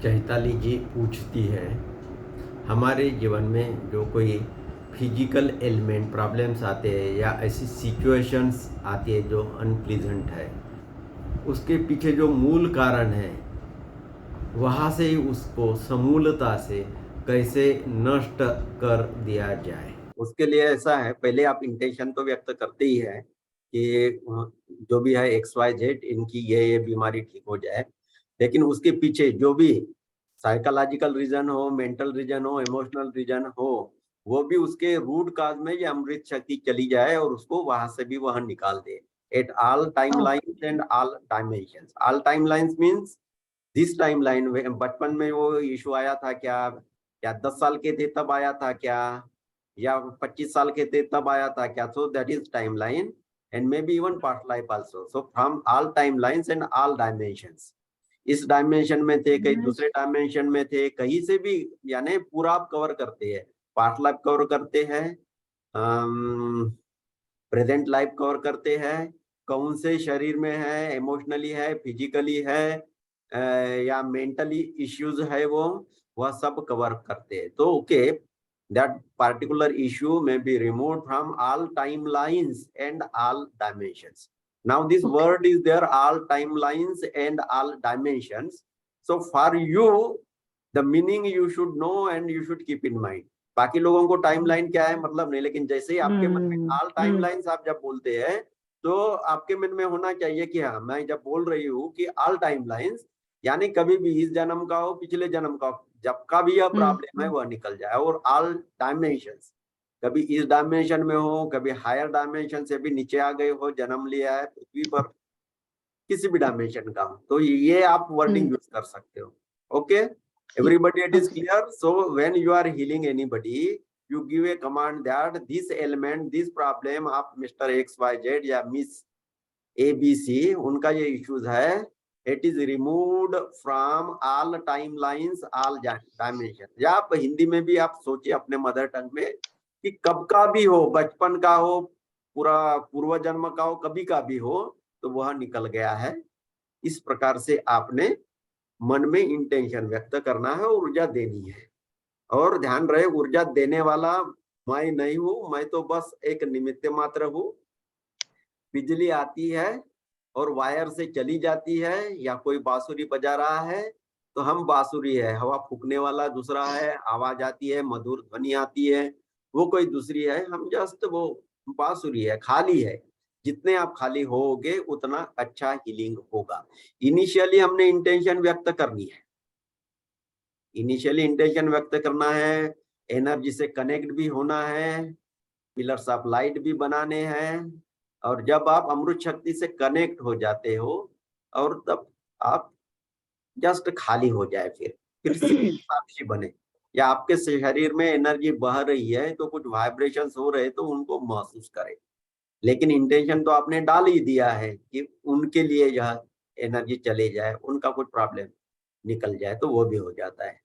चैताली जी पूछती है, हमारे जीवन में जो कोई फिजिकल एलिमेंट प्रॉब्लम्स आते हैं या ऐसी सिचुएशंस आती है जो अनप्लीजेंट है, उसके पीछे जो मूल कारण है वहाँ से ही उसको समूलता से कैसे नष्ट कर दिया जाए। उसके लिए ऐसा है, पहले आप इंटेंशन तो व्यक्त करते ही है कि जो भी है XYZ इनकी ये बीमारी ठीक हो जाए, लेकिन उसके पीछे जो भी साइकोलॉजिकल रीजन हो, मेंटल रीजन हो, इमोशनल रीजन हो, वो भी उसके रूट काज में ये अमृत शक्ति चली जाए और उसको वहां से भी वह निकाल दे। At all time oh! Lines and all dimensions. All time lines means this time line में बचपन में वो इशू आया था क्या, 10 साल के थे तब आया था क्या, या 25 साल के थे तब आया था क्या? So that is time line and may be even past life also. So from all time lines and all dimensions, इस डायमेंशन में थे, कहीं हुँ, दूसरे डायमेंशन में थे, कहीं से भी, यानी पूरा आप कवर करते हैं। पास्ट लाइफ कवर करते हैं, प्रेजेंट लाइफ कवर करते हैं, कौन से शरीर में है, इमोशनली है, फिजिकली है, या मेंटली इश्यूज है, वो वह सब कवर करते हैं। तो okay, that particular issue may be removed from all timelines and all dimensions. Now this okay. word is there, all timelines and all dimensions. So for you, the meaning you should know and you should keep in mind. बाकी लोगों को timeline क्या है मतलब नहीं, लेकिन जैसे ही आपके मन में हुँ, ऑल हुँ, टाइमलाइंस आप जब बोलते हैं, तो आपके मन में होना चाहिए कि हाँ, मैं जब बोल रही हूँ कि ऑल टाइमलाइंस, यानी कभी भी इस जन्म का हो, पिछले जन्म का हो, जब का भी यह हुँ, प्रॉब्लम है हुँ, वह निकल जाए। और ऑल डायमेंशंस, कभी इस डायमेंशन में हो, कभी हायर डायमेंशन से भी नीचे आ गए हो, जन्म लिया है पृथ्वी पर, किसी भी डायमेंशन का हो, तो ये आप वर्डिंग हुँ, यूज कर सकते हो। Okay, everybody, it is okay, clear? So when you are healing anybody, you give a command that this element, this problem of mister XYZ या मिस ABC, उनका ये इश्यूज है, it is removed from all time lines, all dimension. या आप हिंदी में भी आप सोचिए अपने मदर टंग में कि कब का भी हो, बचपन का हो, पूरा पूर्व जन्म का हो, कभी का भी हो, तो वह निकल गया है। इस प्रकार से आपने मन में इंटेंशन व्यक्त करना है और ऊर्जा देनी है। और ध्यान रहे, ऊर्जा देने वाला मैं नहीं हूं, मैं तो बस एक निमित्त मात्र हूँ। बिजली आती है और वायर से चली जाती है, या कोई बांसुरी बजा रहा है तो हम बांसुरी है, हवा फूकने वाला दूसरा है, आवाज आती है, मधुर ध्वनि आती है, वो कोई दूसरी है, हम जस्ट वो बांसुरी है, खाली है। जितने आप खाली होगे उतना अच्छा हीलिंग होगा। इनिशियली हमने इंटेंशन व्यक्त करनी है, इनिशियली इंटेंशन व्यक्त करना है, एनर्जी से कनेक्ट भी होना है, पिलर्स ऑफ लाइट भी बनाने हैं। और जब आप अमृत शक्ति से कनेक्ट हो जाते हो, और तब आप जस्ट खाली हो जाए, फिर साक्षी बने, या आपके शरीर में एनर्जी बह रही है तो कुछ वाइब्रेशंस हो रहे तो उनको महसूस करें। लेकिन इंटेंशन तो आपने डाल ही दिया है कि उनके लिए यह एनर्जी चले जाए, उनका कुछ प्रॉब्लम निकल जाए, तो वो भी हो जाता है।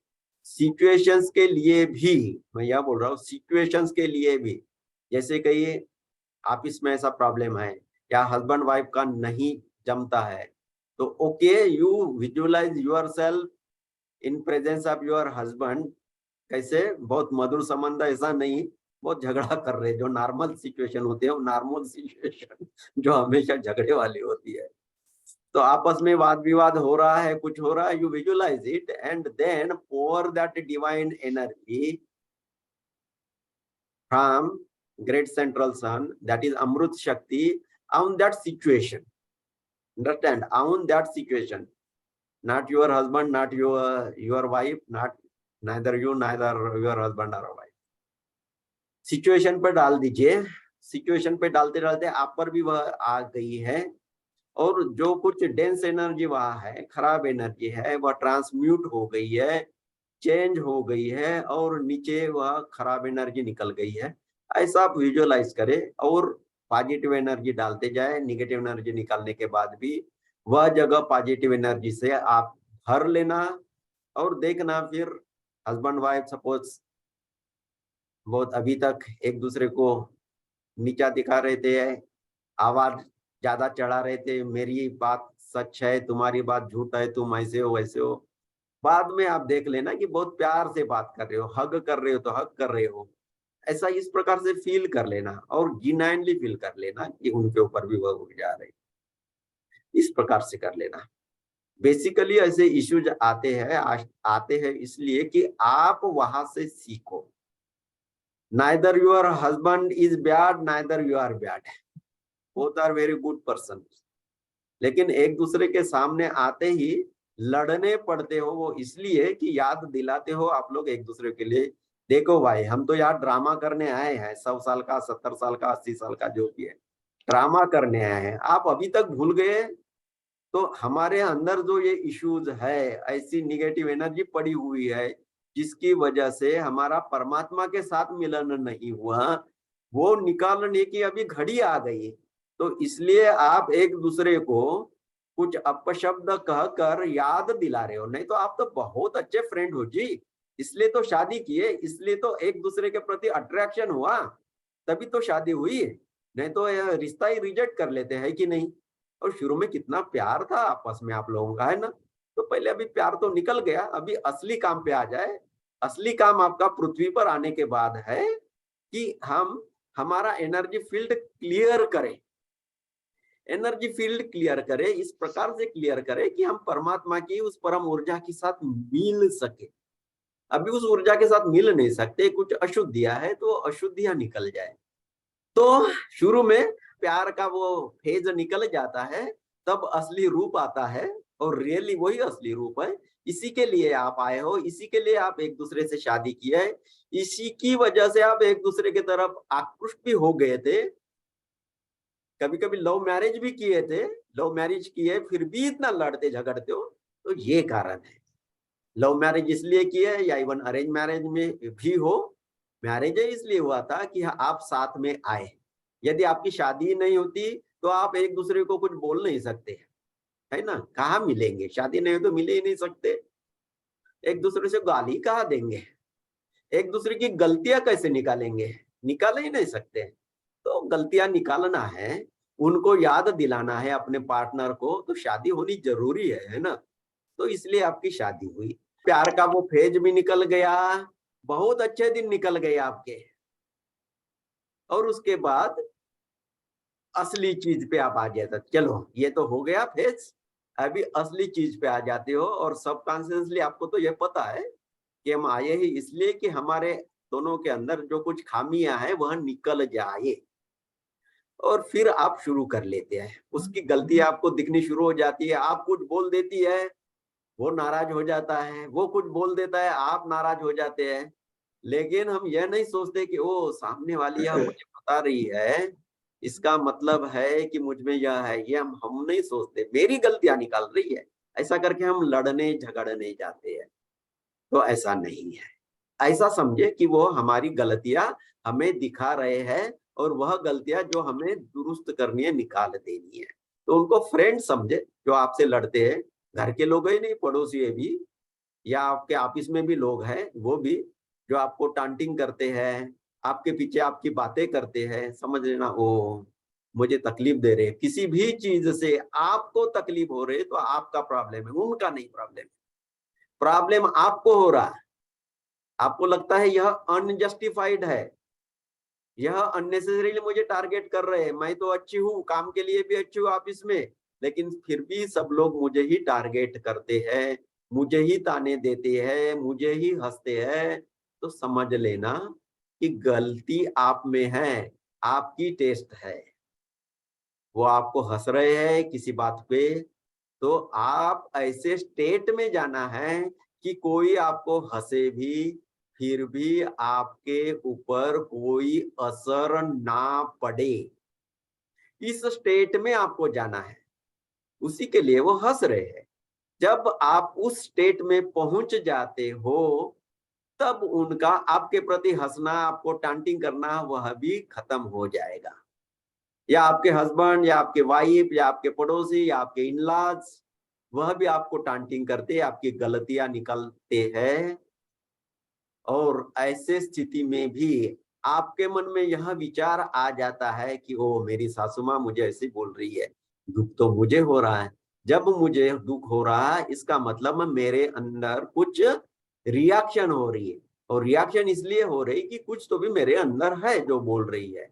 सिचुएशंस के लिए भी, मैं यह बोल रहा हूँ, सिचुएशंस के लिए भी, जैसे कहिए ऑफिस में ऐसा प्रॉब्लम है, या हस्बैंड वाइफ का नहीं जमता है, तो okay, you visualize yourself in presence of your husband. कैसे? बहुत मधुर संबंध, ऐसा नहीं बहुत झगड़ा कर रहे, जो नॉर्मल सिचुएशन होती है, वो नॉर्मल सिचुएशन जो हमेशा झगड़े वाली होती है। तो आपस में वाद विवाद हो रहा है, कुछ हो रहा है, you visualize it and then pour that divine energy from great central sun, that is Amrut Shakti, on that situation. Understand? On that situation. Not your husband, not your wife, not neither you, neither your husband or wife. Situation पर डाल दीजिए। Situation पे डालते डालते आप पर भी वह आ गई है, और जो कुछ डेंस एनर्जी वहां है, खराब एनर्जी है, वह ट्रांसम्यूट हो गई है, चेंज हो गई है, और नीचे वह खराब एनर्जी निकल गई है। ऐसा आप विजुअलाइज करें और पॉजिटिव एनर्जी डालते जाए। निगेटिव एनर्जी निकालने के बाद भी वह जगह पॉजिटिव एनर्जी से आप भर लेना, और देखना फिर हस्बैंड वाइफ सपोज बहुत अभी तक एक दूसरे को नीचा दिखा रहे थे, आवाज ज्यादा चढ़ा रहे थे, मेरी बात सच है, तुम्हारी बात झूठ है, तुम ऐसे हो वैसे हो, बाद में आप देख लेना कि बहुत प्यार से बात कर रहे हो, हग कर रहे हो तो हग कर रहे हो, ऐसा इस प्रकार से फील कर लेना और जिनाइनली फील कर लेना कि उनके ऊपर भी वह उठ जा रहे, इस प्रकार से कर लेना। बेसिकली ऐसे इश्यूज आते हैं इसलिए कि आप वहां से सीखो। Neither your husband is bad, neither you are bad, both are very good person. लेकिन एक दूसरे के सामने आते ही लड़ने पड़ते हो, वो इसलिए कि याद दिलाते हो आप लोग एक दूसरे के लिए, देखो भाई हम तो यार ड्रामा करने आए हैं, 100 साल का, 70 साल का, 80 साल का, जो भी है ड्रामा करने आए हैं, आप अभी तक भूल गए। तो हमारे अंदर जो ये इश्यूज है, ऐसी निगेटिव एनर्जी पड़ी हुई है जिसकी वजह से हमारा परमात्मा के साथ मिलन नहीं हुआ, वो निकालने की अभी घड़ी आ गई। तो इसलिए आप एक दूसरे को कुछ अपशब्द कहकर याद दिला रहे हो, नहीं तो आप तो बहुत अच्छे फ्रेंड हो जी, इसलिए तो शादी किए, इसलिए तो एक दूसरे के प्रति अट्रैक्शन हुआ, तभी तो शादी हुई, नहीं तो यह रिश्ता ही रिजेक्ट कर लेते हैं कि नहीं। और शुरू में कितना प्यार था आपस में आप लोगों का, है ना। तो पहले अभी प्यार तो निकल गया, अभी असली काम पे आ जाए। असली काम आपका पृथ्वी पर आने के बाद है कि हम हमारा एनर्जी फील्ड क्लियर करें, एनर्जी फील्ड क्लियर करें, इस प्रकार से क्लियर करें कि हम परमात्मा की उस परम ऊर्जा के साथ मिल सके। अभी उस ऊर्जा के साथ मिल नहीं सकते, कुछ अशुद्धियां है, तो अशुद्धियां निकल जाए। तो शुरू में प्यार का वो फेज निकल जाता है, तब असली रूप आता है, और रियली वही असली रूप है। इसी के लिए आप आए हो, इसी के लिए आप एक दूसरे से शादी की है, इसी की वजह से आप एक दूसरे की तरफ आकृष्ट भी हो गए थे। कभी कभी लव मैरिज भी किए थे, लव मैरिज किए फिर भी इतना लड़ते झगड़ते हो, तो ये कारण है। लव मैरिज इसलिए किए या इवन अरेंज मैरिज में भी हो, मैरिज इसलिए हुआ था कि आप साथ में आए। यदि आपकी शादी नहीं होती तो आप एक दूसरे को कुछ बोल नहीं सकते, है ना, कहाँ मिलेंगे, शादी नहीं हो तो मिले ही नहीं सकते, एक दूसरे से गाली कहाँ देंगे, एक दूसरे की गलतियां कैसे निकालेंगे, निकाल ही नहीं सकते। तो गलतियां निकालना है, उनको याद दिलाना है अपने पार्टनर को, तो शादी होनी जरूरी है ना। तो इसलिए आपकी शादी हुई, प्यार का वो फेज भी निकल गया, बहुत अच्छे दिन निकल गए आपके, और उसके बाद असली चीज पे आप आ जाते, चलो ये तो हो गया फेज, अभी असली चीज पे आ जाते हो। और सबकॉन्शियसली आपको तो ये पता है कि हम आए ही इसलिए कि हमारे दोनों के अंदर जो कुछ खामियां हैं वह निकल जाए, और फिर आप शुरू कर लेते हैं। उसकी गलती आपको दिखनी शुरू हो जाती है, आप कुछ बोल देती है वो नाराज हो जाता है, वो कुछ बोल देता है आप नाराज हो जाते हैं। लेकिन हम यह नहीं सोचते कि ओ सामने वाली यह मुझे बता रही है, इसका मतलब है कि मुझ में यह है, ये हम नहीं सोचते, मेरी गलतियां निकाल रही है, ऐसा करके हम लड़ने झगड़ने जाते हैं। तो ऐसा नहीं है, ऐसा समझे कि वो हमारी गलतियां हमें दिखा रहे हैं, और वह गलतियां जो हमें दुरुस्त करनी है, निकाल देनी है। तो उनको फ्रेंड समझे जो आपसे लड़ते हैं, घर के लोग ही नहीं, पड़ोसी है भी, या आपके ऑफिस में भी लोग हैं, वो भी जो आपको टांटिंग करते हैं, आपके पीछे आपकी बातें करते हैं, समझ लेना ओ मुझे तकलीफ दे रहे हैं, किसी भी चीज से आपको तकलीफ हो रही है तो आपका प्रॉब्लम है, उनका नहीं प्रॉब्लम। प्रॉब्लम आपको हो रहा है, आपको लगता है यह अनजस्टिफाइड है, यह अननेसेसरीली मुझे टारगेट कर रहे हैं, मैं तो अच्छी हूँ, काम के लिए भी अच्छी हूँ ऑफिस में, लेकिन फिर भी सब लोग मुझे ही टारगेट करते हैं, मुझे ही ताने देते हैं, मुझे ही हंसते हैं। तो समझ लेना कि गलती आप में है, आपकी टेस्ट है, वो आपको हंस रहे हैं किसी बात पे, तो आप ऐसे स्टेट में जाना है कि कोई आपको हंसे भी, फिर भी आपके ऊपर कोई असर ना पड़े, इस स्टेट में आपको जाना है। उसी के लिए वो हंस रहे हैं। जब आप उस स्टेट में पहुंच जाते हो, तब उनका आपके प्रति हंसना, आपको टांटिंग करना, वह भी खत्म हो जाएगा। या आपके हस्बैंड या आपके वाइफ या आपके पड़ोसी या आपके इनलॉज, वह भी आपको टांटिंग करते, आपकी गलतियां निकलते हैं। और ऐसे स्थिति में भी आपके मन में यह विचार आ जाता है कि ओ मेरी सासू माँ मुझे ऐसे बोल रही है, दुख तो मुझे हो रहा है, जब मुझे दुख हो रहा है इसका मतलब मेरे अंदर कुछ रिएक्शन हो रही है, और रिएक्शन इसलिए हो रही कि कुछ तो भी मेरे अंदर है जो बोल रही है,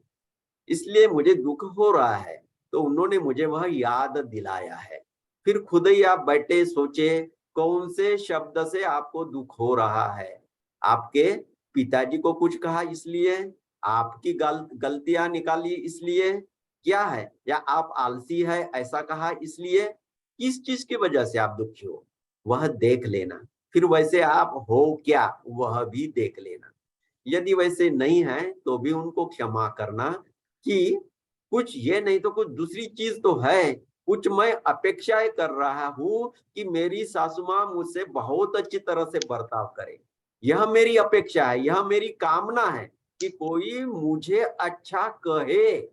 इसलिए मुझे दुख हो रहा है। तो उन्होंने मुझे वह याद दिलाया है। फिर खुद ही आप बैठे सोचे कौन से शब्द से आपको दुख हो रहा है। आपके पिताजी को कुछ कहा इसलिए, आपकी गलतियां निकाली इसलिए, क्या है, या आप आलसी है ऐसा कहा इसलिए, किस चीज की वजह से आप दुखी हो वह देख लेना। फिर वैसे आप हो क्या वह भी देख लेना। यदि वैसे नहीं है तो भी उनको क्षमा करना कि कुछ ये नहीं तो कुछ दूसरी चीज तो है, कुछ मैं अपेक्षाएं कर रहा हूं कि मेरी सासू माँ मुझसे बहुत अच्छी तरह से बर्ताव करे। यह मेरी अपेक्षा है, यह मेरी कामना है कि कोई मुझे अच्छा कहे,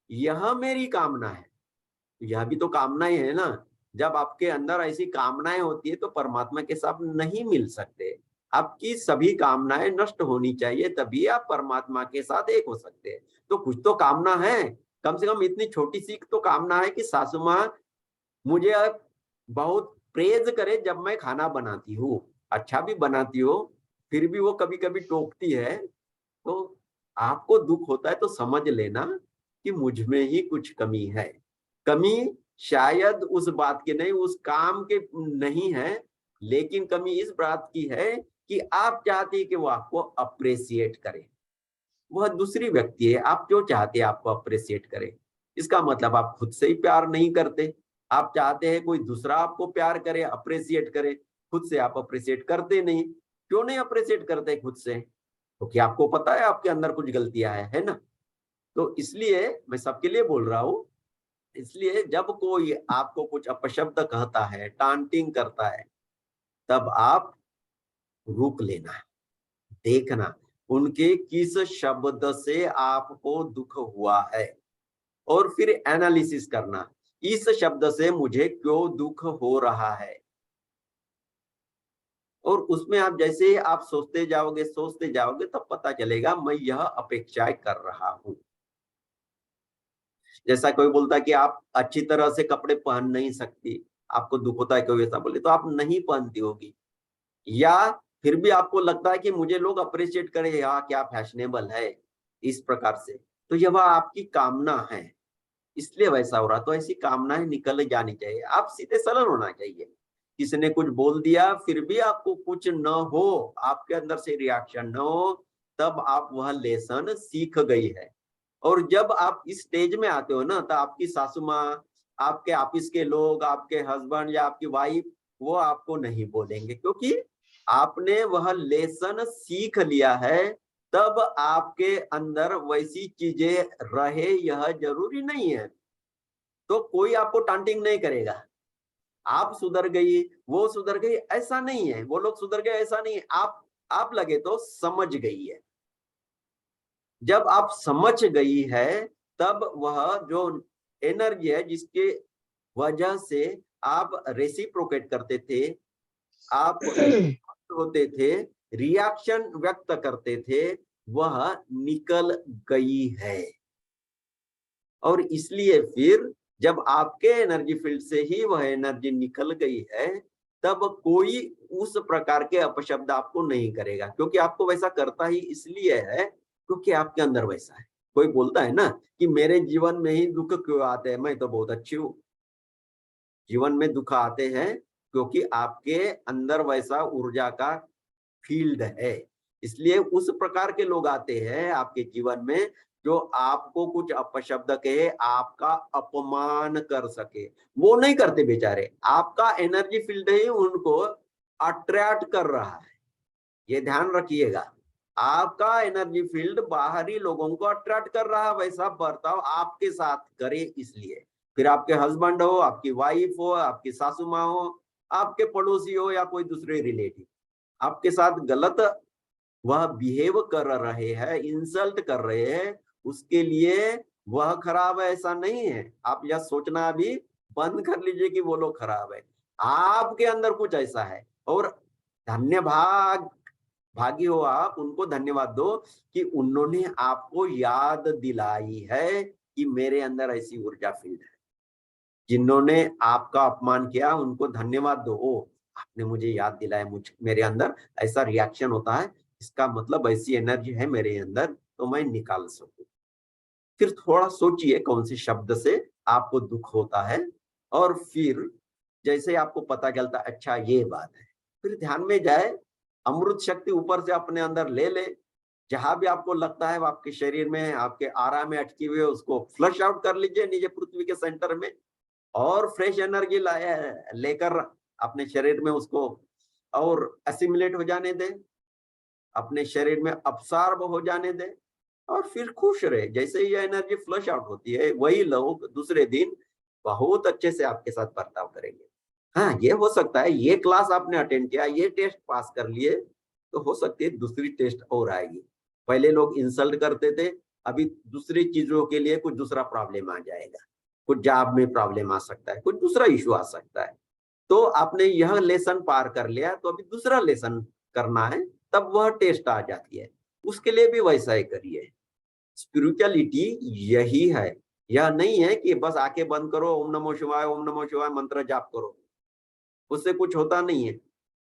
यह मेरी कामना है। यह भी तो कामनाएं है ना। जब आपके अंदर ऐसी कामनाएं होती है तो परमात्मा के साथ नहीं मिल सकते। आपकी सभी कामनाएं नष्ट होनी चाहिए, तभी आप परमात्मा के साथ एक हो सकते हैं। तो कुछ तो कामना है, कम से कम इतनी छोटी सी तो कामना है कि सासू माँ मुझे अब बहुत प्रेज करे जब मैं खाना बनाती हूँ, अच्छा भी बनाती हो, फिर भी वो कभी कभी टोकती है। तो आपको दुख होता है तो समझ लेना कि मुझ में ही कुछ कमी है। कमी शायद उस बात की नहीं, उस काम के नहीं है, लेकिन कमी इस बात की है कि आप चाहते हैं कि वो आपको अप्रिसिएट करे। वह दूसरी व्यक्ति है, आप क्यों चाहते हैं आपको अप्रिसिएट करे? इसका मतलब आप खुद से ही प्यार नहीं करते। आप चाहते हैं कोई दूसरा आपको प्यार करे, अप्रिसिएट करे, खुद से आप अप्रिसिएट करते नहीं। क्यों नहीं अप्रिसिएट करते खुद से? क्योंकि आपको पता है आपके अंदर कुछ गलतियां है ना। तो इसलिए मैं सबके लिए बोल रहा हूं, इसलिए जब कोई आपको कुछ अपशब्द कहता है, टांटिंग करता है, तब आप रुक लेना, देखना उनके किस शब्द से आपको दुख हुआ है, और फिर एनालिसिस करना इस शब्द से मुझे क्यों दुख हो रहा है। और उसमें आप जैसे आप सोचते जाओगे तब पता चलेगा मैं यह अपेक्षाएं कर रहा हूं। जैसा कोई बोलता है कि आप अच्छी तरह से कपड़े पहन नहीं सकती, आपको दुख होता है कोई ऐसा बोले तो आप नहीं पहनती होगी, या फिर भी आपको लगता है कि मुझे लोग अप्रिशिएट करें, या क्या फैशनेबल है, इस प्रकार से, तो यह वह आपकी कामना है, इसलिए वैसा हो रहा। तो ऐसी कामनाएं निकल जानी चाहिए, आप सीधे सरल होना चाहिए। किसी ने कुछ बोल दिया फिर भी आपको कुछ न हो, आपके अंदर से रिएक्शन न हो, तब आप वह लेसन सीख गई है। और जब आप इस स्टेज में आते हो ना, तो आपकी सासू माँ, आपके ऑफिस के लोग, आपके हस्बैंड या आपकी वाइफ, वो आपको नहीं बोलेंगे, क्योंकि आपने वह लेसन सीख लिया है। तब आपके अंदर वैसी चीजें रहे यह जरूरी नहीं है, तो कोई आपको टांटिंग नहीं करेगा। आप सुधर गई, वो सुधर गई, ऐसा नहीं है, वो लोग सुधर गए ऐसा नहीं है, आप लगे तो समझ गई है। जब आप समझ गई है तब वह जो एनर्जी है जिसके वजह से आप रेसिप्रोकेट करते थे, आप होते थे, रिएक्शन व्यक्त करते थे, वह निकल गई है। और इसलिए फिर जब आपके एनर्जी फील्ड से ही वह एनर्जी निकल गई है, तब कोई उस प्रकार के अपशब्द आपको नहीं करेगा, क्योंकि आपको वैसा करता ही इसलिए है क्योंकि आपके अंदर वैसा है। कोई बोलता है ना कि मेरे जीवन में ही दुख क्यों आते हैं, मैं तो बहुत अच्छी हूँ। जीवन में दुख आते हैं क्योंकि आपके अंदर वैसा ऊर्जा का फील्ड है, इसलिए उस प्रकार के लोग आते हैं आपके जीवन में जो आपको कुछ अपशब्द कहे, आपका अपमान कर सके। वो नहीं करते बेचारे, आपका एनर्जी फील्ड ही उनको अट्रैक्ट कर रहा है। ये ध्यान रखिएगा, आपका एनर्जी फील्ड बाहरी लोगों को अट्रैक्ट कर रहा है, वैसा बर्ताव आपके साथ करे। इसलिए फिर आपके हस्बैंड हो, आपकी वाइफ हो, आपकी सासू माँ हो, आपके पड़ोसी हो, या कोई दूसरे रिलेटिव आपके साथ गलत वह बिहेव कर रहे हैं, इंसल्ट कर रहे हैं, उसके लिए वह खराब है ऐसा नहीं है। आप यह सोचना भी बंद कर लीजिए कि वो लोग खराब है, आपके अंदर कुछ ऐसा है। और धन्य भागी हो आप, उनको धन्यवाद दो कि उन्होंने आपको याद दिलाई है कि मेरे अंदर ऐसी ऊर्जा फील्ड है। जिन्होंने आपका अपमान किया उनको धन्यवाद दो। ओ, आपने मुझे याद दिलाया, मेरे अंदर ऐसा रिएक्शन होता है, इसका मतलब ऐसी एनर्जी है मेरे अंदर, तो मैं निकाल सकूं। फिर थोड़ा सोचिए कौन से शब्द से आपको दुख होता है, और फिर जैसे आपको पता चलता अच्छा ये बात है, फिर ध्यान में जाए, अमृत शक्ति ऊपर से अपने अंदर ले ले, जहां भी आपको लगता है वो आपके शरीर में, आपके आरा में अटकी हुई है, उसको फ्लश आउट कर लीजिए नीचे पृथ्वी के सेंटर में, और फ्रेश एनर्जी लेकर अपने शरीर में उसको और असिमिलेट हो जाने दे, अपने शरीर में अब्सॉर्ब हो जाने दे, और फिर खुश रहे। जैसे ही ये एनर्जी फ्लश आउट होती है, वही लोग दूसरे दिन बहुत अच्छे से आपके साथ बर्ताव करेंगे। हाँ, ये हो सकता है ये क्लास आपने अटेंड किया, ये टेस्ट पास कर लिए, तो हो सकती है दूसरी टेस्ट और आएगी। पहले लोग इंसल्ट करते थे, अभी दूसरी चीजों के लिए कुछ दूसरा प्रॉब्लम आ जाएगा, कुछ जॉब में प्रॉब्लम आ सकता है, कुछ दूसरा इशू आ सकता है। तो आपने यह लेसन पार कर लिया, तो अभी दूसरा लेसन करना है, तब वह टेस्ट आ जाती है, उसके लिए भी वैसा ही करिए। स्पिरिचुअलिटी यही है, यह नहीं है कि बस आंखें बंद करो, ओम नमो शिवाय, ओम नमो शिवाय मंत्र जाप करो, उससे कुछ होता नहीं है।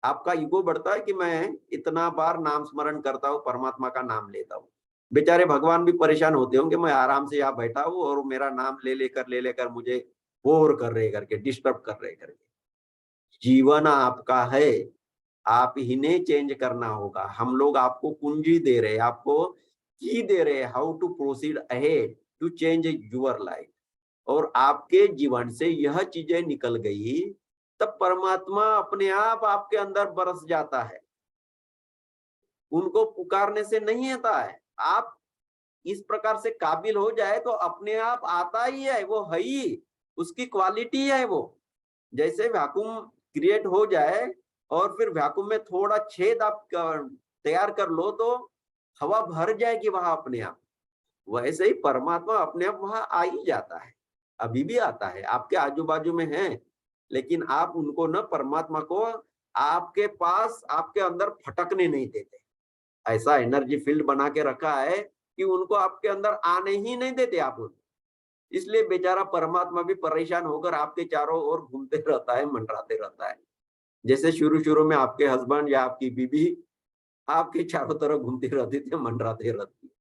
आपका ईगो बढ़ता है कि मैं इतना बार नाम स्मरण करता हूँ, परमात्मा का नाम लेता हूँ। बेचारे भगवान भी परेशान होते होंगे, मैं आराम से यहाँ बैठा हूँ और मेरा नाम ले लेकर मुझे बोर कर रहे करके, डिस्टर्ब कर रहे करके। जीवन आपका है, आप ही ने चेंज करना होगा। हम लोग आपको कुंजी दे रहे हैं, आपको की दे रहे हैं, how to proceed ahead to change your life. और आपके जीवन से यह चीजें निकल गई, तब परमात्मा अपने आप आपके अंदर बरस जाता है। उनको पुकारने से नहीं आता है, आप इस प्रकार से काबिल हो जाए तो अपने आप आता ही है, वो है ही, उसकी क्वालिटी है वो। जैसे वैक्यूम क्रिएट हो जाए और फिर वैक्यूम में थोड़ा छेद आप तैयार कर लो, तो हवा भर जाएगी वहां अपने आप। वैसे ही परमात्मा अपने आप वहां आ ही जाता है, अभी भी आता है, आपके आजू बाजू में है, लेकिन आप उनको ना, परमात्मा को आपके पास, आपके अंदर फटकने नहीं देते। ऐसा एनर्जी फील्ड बना के रखा है कि उनको आपके अंदर आने ही नहीं देते आप उनको। इसलिए बेचारा परमात्मा भी परेशान होकर आपके चारों ओर घूमते रहता है, मंडराते रहता है। जैसे शुरू शुरू में आपके हस्बैंड या आपकी बीबी आपके चारों तरफ घूमती रहती थी, मंडराते रहती है,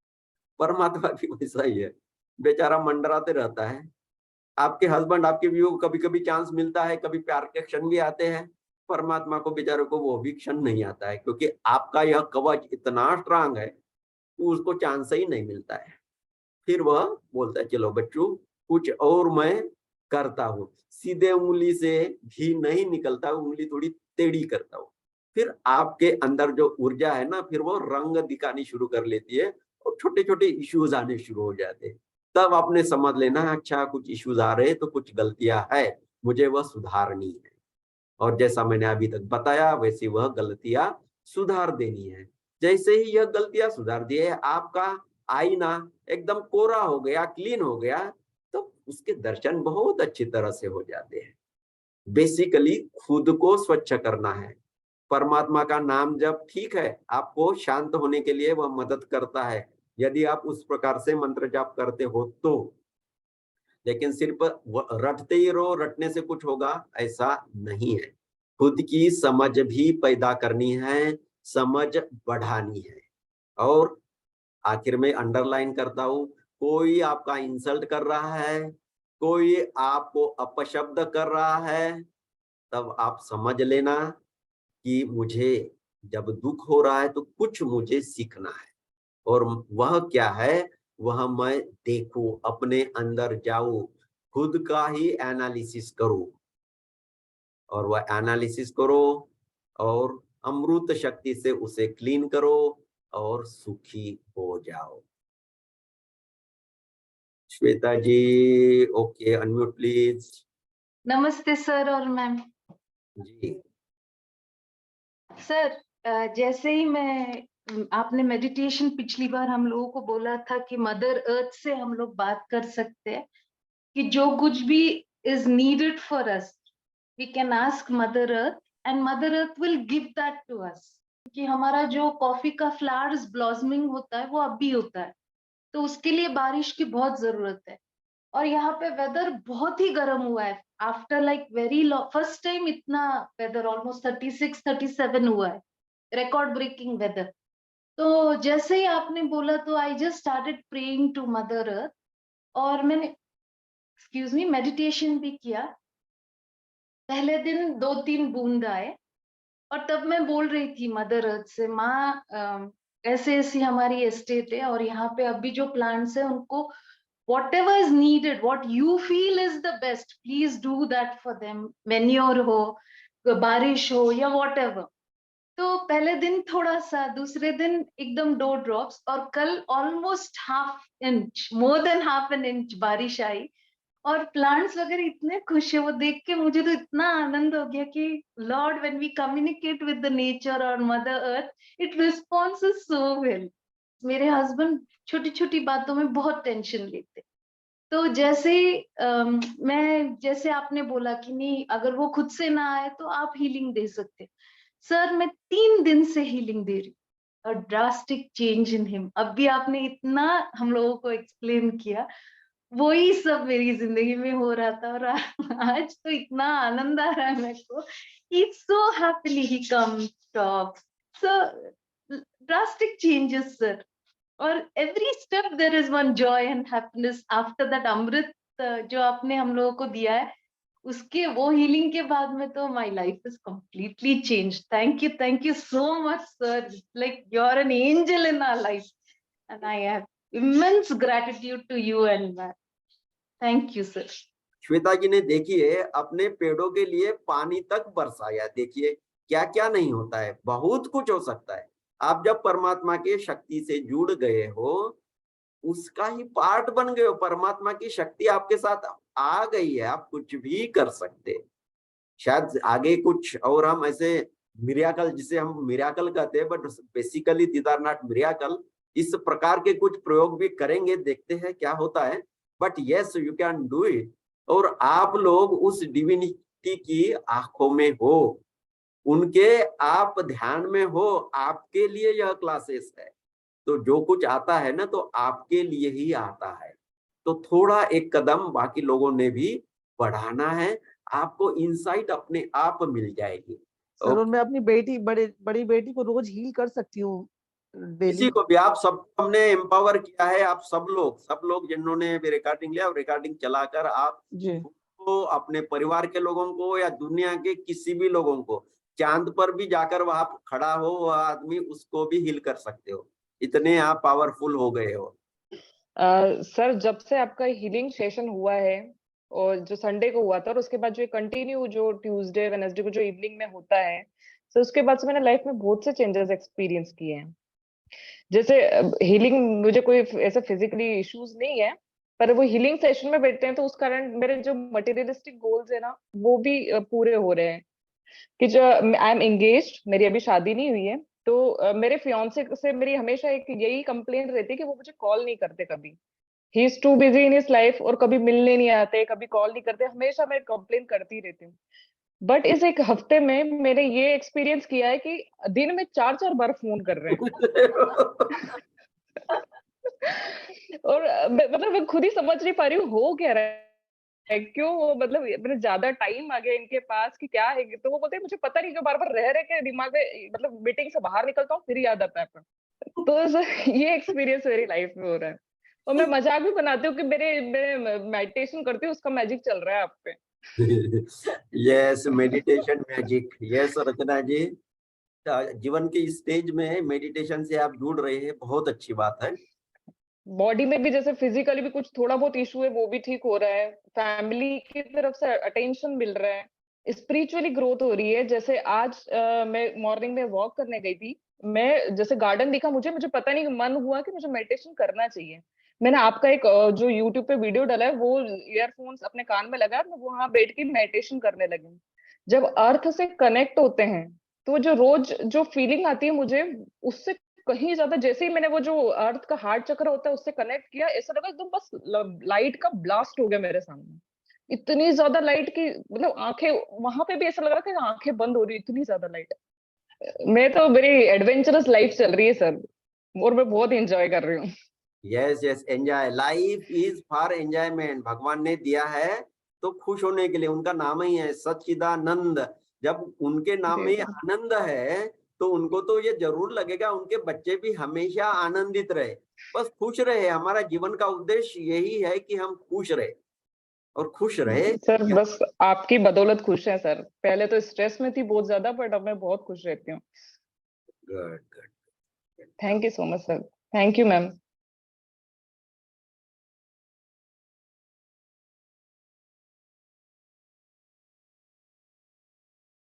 परमात्मा भी वैसा ही है, बेचारा मंडराते रहता है। आपके हस्बैंड, आपके बीवी को कभी कभी चांस मिलता है, कभी प्यार के क्षण भी आते हैं, परमात्मा को बेचारों को वो भी क्षण नहीं आता है, क्योंकि आपका यह कवच इतना स्ट्रांग है कि उसको चांस ही नहीं मिलता है। फिर वह बोलता है चलो बच्चों, कुछ और मैं करता हूँ, सीधे उंगली से घी नहीं निकलता, उंगली थोड़ी टेढ़ी करता हूँ। फिर आपके अंदर जो ऊर्जा है ना, फिर वो रंग दिखानी शुरू कर लेती है, और छोटे छोटे इश्यूज आने शुरू हो जाते हैं। तब आपने समझ लेना, अच्छा कुछ इश्यूज आ रहे हैं, तो कुछ गलतियां है, मुझे वह सुधारनी है। और जैसा मैंने अभी तक बताया, वैसी वह गलतियां सुधार देनी है। जैसे ही यह गलतियां सुधार दिए, आपका आईना एकदम कोरा हो गया, क्लीन हो गया, तो उसके दर्शन बहुत अच्छी तरह से हो जाते हैं। बेसिकली खुद को स्वच्छ करना है। परमात्मा का नाम जब ठीक है, आपको शांत होने के लिए वह मदद करता है, यदि आप उस प्रकार से मंत्र जाप करते हो तो। लेकिन सिर्फ रटते ही रहो, रटने से कुछ होगा ऐसा नहीं है। खुद की समझ भी पैदा करनी है, समझ बढ़ानी है। और आखिर में अंडरलाइन करता हूं, कोई आपका इंसल्ट कर रहा है, कोई आपको अपशब्द कर रहा है, तब आप समझ लेना कि मुझे जब दुख हो रहा है तो कुछ मुझे सीखना है। और वह क्या है, वह मैं देखूं, अपने अंदर जाऊं, खुद का ही एनालिसिस करूं, और वह एनालिसिस करो, और अमृत शक्ति से उसे क्लीन करो, और सुखी हो जाओ। श्वेता जी, ओके, अनम्यूट प्लीज। नमस्ते सर और मैम। जी सर, जैसे ही आपने मेडिटेशन पिछली बार हम लोगों को बोला था कि मदर अर्थ से हम लोग बात कर सकते हैं, कि जो कुछ भी is needed for us we can ask mother earth and mother earth will give that to us. कि हमारा जो कॉफी का फ्लावर्स ब्लॉसमिंग होता है वो अब भी होता है, तो उसके लिए बारिश की बहुत जरूरत है। और यहाँ पे वेदर बहुत ही गर्म हुआ है after like very first time इतना वेदर ऑलमोस्ट 36-37 हुआ है, रिकॉर्ड ब्रेकिंग वेदर। तो जैसे ही आपने बोला तो I just started praying to mother earth, और मैंने एक्सक्यूज मी मेडिटेशन भी किया। पहले दिन 2-3 बूंद आए और तब मैं बोल रही थी मदर अर्थ से, माँ ऐसे ऐसी हमारी एस्टेट है और यहाँ पे अभी जो प्लांट्स है उनको whatever is needed, what you feel is the best, please do that for them, manure हो, बारिश हो या whatever। तो पहले दिन थोड़ा सा, दूसरे दिन एकदम 2 ड्रॉप्स, और कल almost half inch, more than half an inch बारिश आई। और प्लांट्स वगैरह इतने खुश है, वो देख के मुझे तो इतना आनंद हो गया कि lord, when we communicate with the nature और mother earth, it responses so well. मेरे हस्बैंड छोटी छोटी बातों में बहुत टेंशन लेते, तो जैसे मैं, जैसे आपने बोला कि नहीं, अगर वो खुद से ना आए तो आप हीलिंग दे सकते, सर मैं 3 दिन से हीलिंग दे रही हूँ, और ड्रास्टिक चेंज इन हिम। अब भी आपने इतना हम लोगों को एक्सप्लेन किया, वही सब मेरी जिंदगी में हो रहा था, और आज तो इतना आनंद आ रहा है मेरे को। He so happily he come talk, so drastic changes sir, और every step there is one joy and happiness after that अमृत जो आपने हम लोगों को दिया है, उसके वो हीलिंग के बाद में तो my life is completely change. Thank you so much sir, like you are an angel in our life and I have immense gratitude to you and that. Thank you sir. Shweta ji ने देखिए अपने पेड़ों के लिए पानी तक बरसाया, देखिए क्या क्या नहीं होता है, बहुत कुछ हो सकता है। आप जब परमात्मा के शक्ति से जुड़ गए हो, उसका ही पार्ट बन गए हो, परमात्मा की शक्ति आपके साथ आ गई है, आप कुछ भी कर सकते। शायद आगे कुछ और हम ऐसे मिराकल, जिसे हम मिराकल कहते हैं, but basically these are not miracle, इस प्रकार के कुछ प्रयोग भी करेंगे, देखते हैं क्या होता है। But yes, you can do it. और आप लोग उस डिविनिटी की आंखों में हो, उनके आप ध्यान में हो, आपके लिए यह क्लासेस है। तो जो कुछ आता है ना, तो आपके लिए ही आता है। तो थोड़ा एक कदम बाकी लोगों ने भी बढ़ाना है, आपको इंसाइट अपने आप मिल जाएगी। सर, और मैं अपनी बड़ी बेटी को रोज हील कर सकती हूँ किसी डेली। को भी, आप सब हमने एम्पावर किया है, आप सब लोग जिन्होंने भी रिकॉर्डिंग लिया, रिकॉर्डिंग चलाकर आप जी को, अपने परिवार के लोगों को या दुनिया के किसी भी लोगों को, चांद पर भी जाकर वहां खड़ा हो वह आदमी, उसको भी हील कर सकते हो, इतने आप पावरफुल हो गए हो। सर, जब से आपका हीलिंग सेशन हुआ है और जो संडे को हुआ था, और उसके बाद जो कंटिन्यू जो ट्यूसडे वेडनेसडे को जो इवनिंग में होता है, तो उसके बाद से मैंने लाइफ में बहुत से चेंजेस एक्सपीरियंस किए हैं। जैसे हीलिंग, मुझे कोई ऐसा फिजिकली इश्यूज नहीं है, पर वो हीलिंग सेशन में बैठते हैं तो उस कारण मेरे जो मटेरियलिस्टिक गोल्स है ना, वो भी पूरे हो रहे हैं। कि जो आई एम एंगेज्ड, मेरी अभी शादी नहीं हुई है, तो मेरे फियांसे से मेरी हमेशा एक यही कंप्लेंट रहती है कि वो मुझे कॉल नहीं करते कभी। He is too busy in his life, और कभी मिलने नहीं आते, कभी कॉल नहीं करते, हमेशा मैं कंप्लेन करती रहती हूँ। बट इस एक हफ्ते में मैंने ये एक्सपीरियंस किया है कि दिन में 4-4 बार फोन कर रहे हैं। और मतलब मैं खुद ही समझ नहीं पा रही हूँ हो क्या रहा है, क्यों वो, मतलब मेरे ज्यादा टाइम आ गया इनके पास कि क्या है। तो वो बोलते हैं मुझे पता नहीं, जो बार बार रह रहे के दिमाग में, मतलब मीटिंग से बाहर निकलता हूँ फिर याद आता है। तो ये एक्सपीरियंस मेरी लाइफ में हो रहा है, और मैं मजाक भी बनाती हूँ कि मेरे मेडिटेशन करती हूँ, उसका मैजिक चल रहा है आप पे। Yes, meditation magic. यस रचना जी, जीवन के स्टेज में मेडिटेशन से आप जुड़ रहे हैं, बहुत अच्छी बात है। बॉडी में भी जैसे फिजिकली भी कुछ थोड़ा बहुत इशू है, वो भी ठीक हो रहा है, फैमिली की तरफ से अटेंशन मिल रहा है, स्पिरिचुअली ग्रोथ हो रही है। जैसे आज मैं मॉर्निंग में वॉक करने गई थी, मैं जैसे गार्डन दिखा मुझे पता नहीं, मन हुआ कि मुझे मेडिटेशन करना चाहिए। मैंने आपका एक जो यूट्यूब पे वीडियो डाला है, वो ईयरफोन्स अपने कान में लगा, मैं वहां बैठ के मेडिटेशन करने लगी। जब अर्थ से कनेक्ट होते हैं तो जो रोज जो फीलिंग आती है मुझे, उससे कहीं ज्यादा, जैसे ही मैंने वो जो अर्थ का हार्ट चक्र होता है उससे कनेक्ट किया, ऐसा लगा एकदम बस लाइट का ब्लास्ट हो गया मेरे सामने। इतनी ज्यादा लाइट की, मतलब आंखें, वहां पे भी ऐसा लग रहा था कि आंखें बंद हो रही, इतनी ज्यादा लाइट। मैं तो, मेरी एडवेंचरस लाइफ चल रही है सर, और मैं बहुत एंजॉय कर रही हूँ। Yes yes, enjoy, life is for enjoyment. भगवान ने दिया है तो खुश होने के लिए, उनका नाम ही है सच्चिदानंद। जब उनके नाम जी में सर। आनंद है तो उनको तो ये जरूर लगेगा उनके बच्चे भी हमेशा आनंदित रहे, बस खुश रहे। हमारा जीवन का उद्देश्य यही है कि हम खुश रहे, और खुश रहे। सर बस आपकी बदौलत खुश है सर। पहले तो स्ट्रेस में थी बहुत ज्यादा, बट अब मैं बहुत खुश रहती हूँ। Good good. Thank you so much sir. Thank you ma'am.